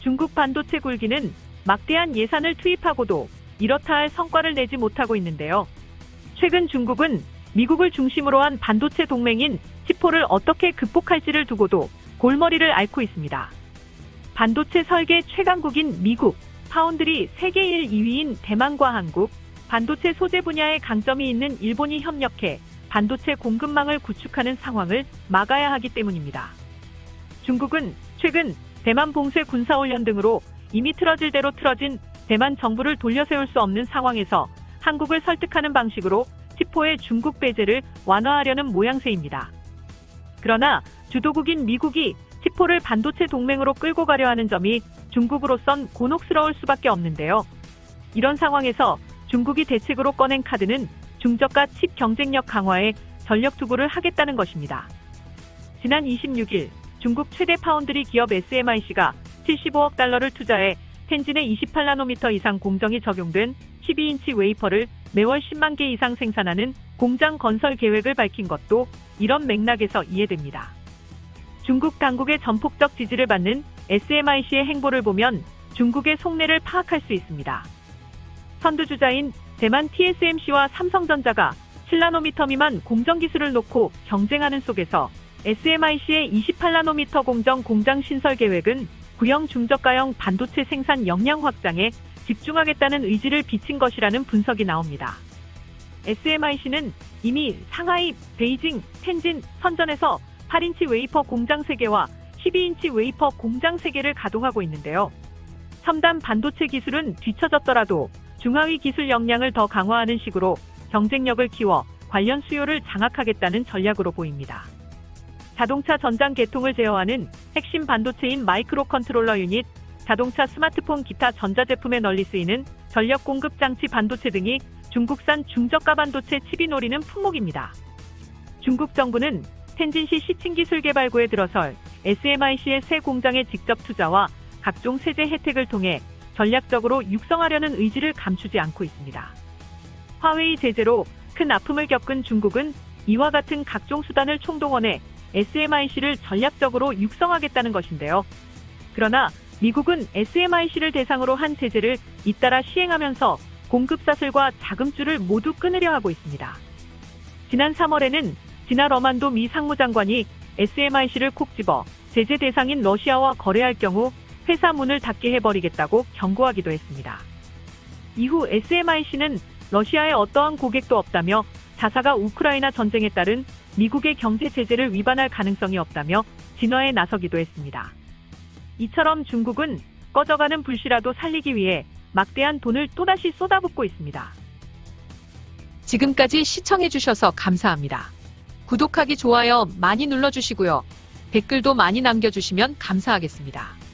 중국 반도체 굴기는 막대한 예산을 투입하고도 이렇다 할 성과를 내지 못하고 있는데요. 최근 중국은 미국을 중심으로 한 반도체 동맹인 치포를 어떻게 극복할지를 두고도 골머리를 앓고 있습니다. 반도체 설계 최강국인 미국, 파운드리 세계 1, 2위인 대만과 한국, 반도체 소재 분야에 강점이 있는 일본이 협력해 반도체 공급망을 구축하는 상황을 막아야 하기 때문입니다. 중국은 최근 대만 봉쇄 군사훈련 등으로 이미 틀어질 대로 틀어진 대만 정부를 돌려세울 수 없는 상황에서 한국을 설득하는 방식으로 치포의 중국 배제를 완화하려는 모양새입니다. 그러나 주도국인 미국이 치포를 반도체 동맹으로 끌고 가려 하는 점이 중국으로선 곤혹스러울 수밖에 없는데요. 이런 상황에서 중국이 대책으로 꺼낸 카드는 중저가 칩 경쟁력 강화에 전력 투구를 하겠다는 것입니다. 지난 26일 중국 최대 파운드리 기업 SMIC가 75억 달러를 투자해 텐진의 28나노미터 이상 공정이 적용된 12인치 웨이퍼를 매월 10만 개 이상 생산하는 공장 건설 계획을 밝힌 것도 이런 맥락에서 이해됩니다. 중국 당국의 전폭적 지지를 받는 SMIC의 행보를 보면 중국의 속내를 파악할 수 있습니다. 선두주자인 대만 TSMC와 삼성전자가 7나노미터 미만 공정 기술을 놓고 경쟁하는 속에서 SMIC의 28나노미터 공장 신설 계획은 구형 중저가형 반도체 생산 역량 확장에 집중하겠다는 의지를 비친 것이라는 분석이 나옵니다. SMIC는 이미 상하이, 베이징, 텐진, 선전에서 8인치 웨이퍼 공장 3개와 12인치 웨이퍼 공장 3개를 가동하고 있는데요. 첨단 반도체 기술은 뒤처졌더라도 중하위 기술 역량을 더 강화하는 식으로 경쟁력을 키워 관련 수요를 장악하겠다는 전략으로 보입니다. 자동차 전장 계통을 제어하는 핵심 반도체인 마이크로 컨트롤러 유닛, 자동차 스마트폰 기타 전자제품에 널리 쓰이는 전력 공급 장치 반도체 등이 중국산 중저가 반도체 칩이 노리는 품목입니다. 중국 정부는 텐진시 시칭 기술 개발구에 들어설 SMIC의 새 공장의 직접 투자와 각종 세제 혜택을 통해 전략적으로 육성하려는 의지를 감추지 않고 있습니다. 화웨이 제재로 큰 아픔을 겪은 중국은 이와 같은 각종 수단을 총동원해 SMIC를 전략적으로 육성하겠다는 것인데요. 그러나 미국은 SMIC를 대상으로 한 제재를 잇따라 시행하면서 공급 사슬과 자금줄을 모두 끊으려 하고 있습니다. 지난 3월에는 지나 러만도 미 상무장관이 SMIC를 콕 집어 제재 대상인 러시아와 거래할 경우 회사 문을 닫게 해버리겠다고 경고하기도 했습니다. 이후 SMIC는 러시아에 어떠한 고객도 없다며 자사가 우크라이나 전쟁에 따른 미국의 경제 제재를 위반할 가능성이 없다며 진화에 나서기도 했습니다. 이처럼 중국은 꺼져가는 불씨라도 살리기 위해 막대한 돈을 또다시 쏟아붓고 있습니다. 지금까지 시청해주셔서 감사합니다. 구독하기, 좋아요 많이 눌러주시고요. 댓글도 많이 남겨주시면 감사하겠습니다.